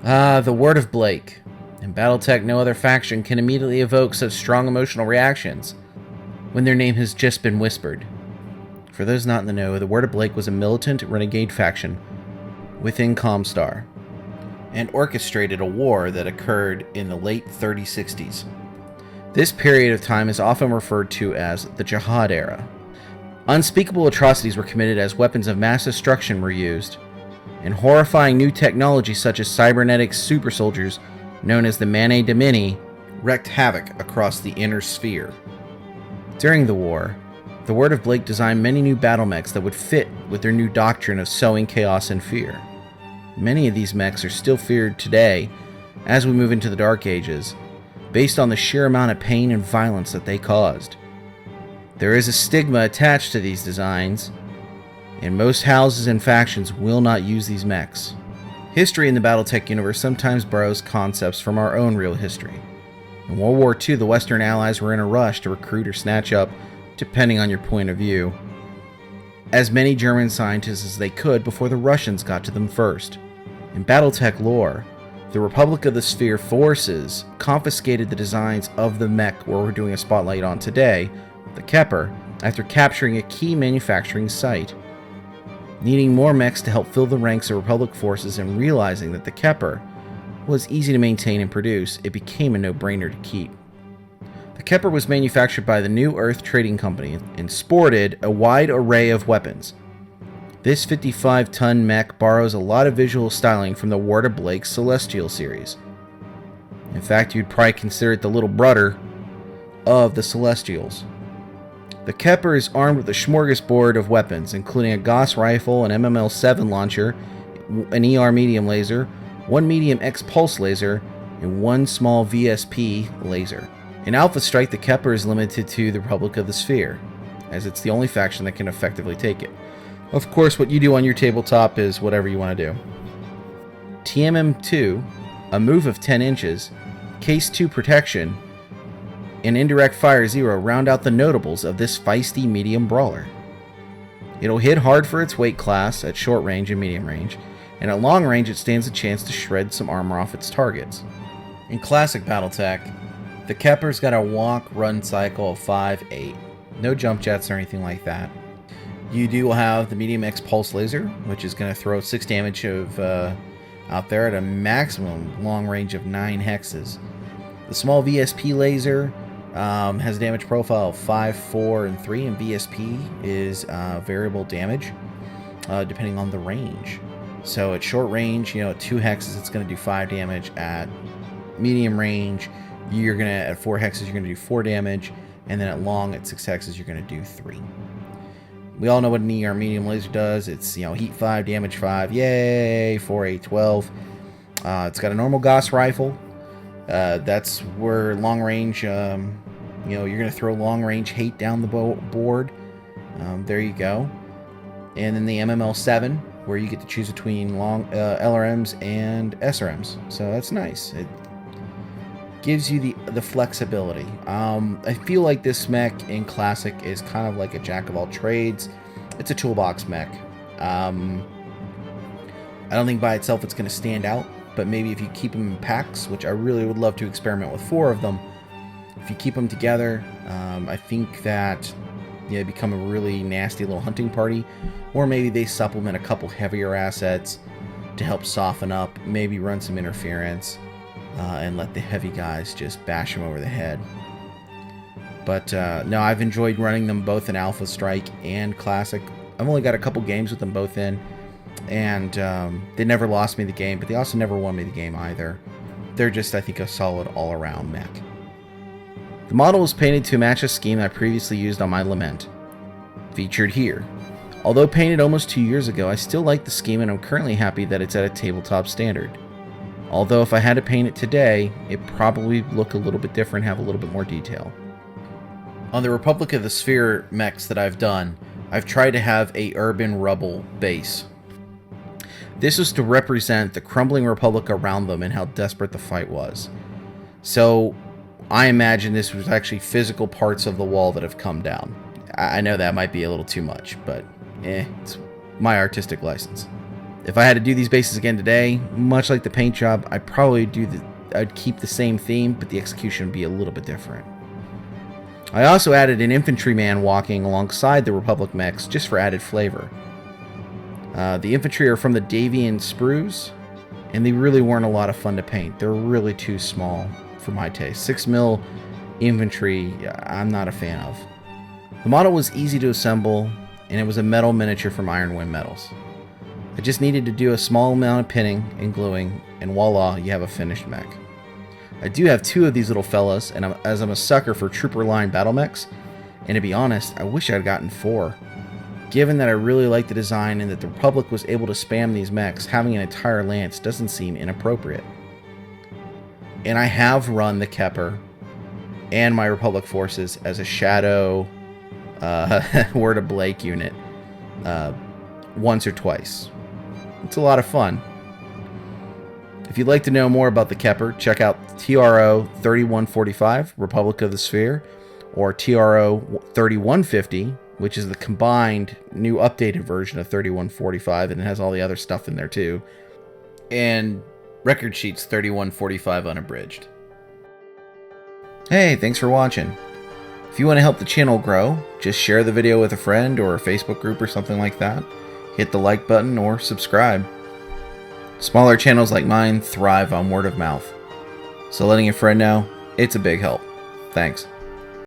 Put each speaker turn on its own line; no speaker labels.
The word of Blake. In BattleTech, no other faction can immediately evoke such strong emotional reactions when their name has just been whispered. For those not in the know, the Word of Blake was a militant renegade faction within Comstar and orchestrated a war that occurred in the late 3060s. This period of time is often referred to as the Jihad era. Unspeakable atrocities were committed as weapons of mass destruction were used, and horrifying new technology such as cybernetic super soldiers known as the Mane Domini wreaked havoc across the inner sphere. During the war, the Word of Blake designed many new BattleMechs that would fit with their new doctrine of sowing chaos and fear. Many of these mechs are still feared today as we move into the Dark Ages, based on the sheer amount of pain and violence that they caused. There is a stigma attached to these designs, and most houses and factions will not use these mechs. History in the BattleTech universe sometimes borrows concepts from our own real history. In World War II, the Western Allies were in a rush to recruit or snatch up, depending on your point of view, as many German scientists as they could before the Russians got to them first. In BattleTech lore, the Republic of the Sphere forces confiscated the designs of the mech where we're doing a spotlight on today, the Kheper, after capturing a key manufacturing site. Needing more mechs to help fill the ranks of Republic forces and realizing that the Kheper was easy to maintain and produce, it became a no-brainer to keep. The Kheper was manufactured by the New Earth Trading Company and sported a wide array of weapons. This 55-ton mech borrows a lot of visual styling from the Word of Blake's Celestial series. In fact, you'd probably consider it the little brother of the Celestials. The Kheper is armed with a smorgasbord of weapons, including a Gauss rifle, an MML-7 launcher, an ER medium laser, one medium X-pulse laser, and one small VSP laser. In Alpha Strike, the Kheper is limited to the Republic of the Sphere, as it's the only faction that can effectively take it. Of course, what you do on your tabletop is whatever you want to do. TMM2, a move of 10 inches, Case 2 protection, and indirect fire 0 round out the notables of this feisty medium brawler. It'll hit hard for its weight class at short range and medium range, and at long range it stands a chance to shred some armor off its targets. In classic BattleTech, the Kheper's got a walk-run cycle of 5-8. No jump jets or anything like that. You do have the medium X-pulse laser, which is going to throw 6 damage out there at a maximum long range of 9 hexes. The small VSP laser has a damage profile of 5, 4, and 3, and VSP is variable damage depending on the range. So at short range, at 2 hexes, it's going to do 5 damage. At medium range, at 4 hexes, you're going to do 4 damage. And then at long, at 6 hexes, you're going to do 3. We all know what an ER medium laser does. It's, heat 5, damage 5. Yay! 4, 8, 12. It's got a normal Gauss rifle. That's where long range, you're going to throw long range hate down the board. There you go. And then the MML-7, where you get to choose between long LRMs and SRMs. So that's nice. It gives you the flexibility. I feel like this mech in Classic is kind of like a jack of all trades. It's a toolbox mech. I don't think by itself it's going to stand out, but maybe if you keep them in packs, which I really would love to experiment with 4 of them, if you keep them together, I think that they become a really nasty little hunting party. Or maybe they supplement a couple heavier assets to help soften up, maybe run some interference, and let the heavy guys just bash them over the head. But no, I've enjoyed running them both in Alpha Strike and Classic. I've only got a couple games with them both in, and they never lost me the game, but they also never won me the game either. They're just, I think, a solid all-around mech. The model was painted to match a scheme I previously used on my Lament, featured here. Although painted almost 2 years ago, I still like the scheme and I'm currently happy that it's at a tabletop standard. Although if I had to paint it today, it'd probably look a little bit different, have a little bit more detail. On the Republic of the Sphere mechs that I've done, I've tried to have a urban rubble base. This was to represent the crumbling Republic around them and how desperate the fight was. So I imagine this was actually physical parts of the wall that have come down. I know that might be a little too much, but it's my artistic license. If I had to do these bases again today, much like the paint job, I'd keep the same theme, but the execution would be a little bit different. I also added an infantryman walking alongside the Republic mechs just for added flavor. The infantry are from the Davian sprues, and they really weren't a lot of fun to paint. They're really too small for my taste. 6mm infantry, I'm not a fan of. The model was easy to assemble, and it was a metal miniature from Iron Wind Metals. I just needed to do a small amount of pinning and gluing, and voila, you have a finished mech. I do have 2 of these little fellas, and as I'm a sucker for trooper line BattleMechs, and to be honest, I wish I had gotten 4. Given that I really like the design and that the Republic was able to spam these mechs, having an entire lance doesn't seem inappropriate. And I have run the Kheper and my Republic forces as a Shadow Word of Blake unit once or twice. It's a lot of fun. If you'd like to know more about the Kheper, check out TRO 3145, Republic of the Sphere, or TRO 3150, which is the combined new updated version of 3145, and it has all the other stuff in there too, and Record Sheets 3145 Unabridged. Hey, thanks for watching. If you want to help the channel grow, just share the video with a friend or a Facebook group or something like that. Hit the like button or subscribe. Smaller channels like mine thrive on word of mouth, so letting a friend know, it's a big help. Thanks.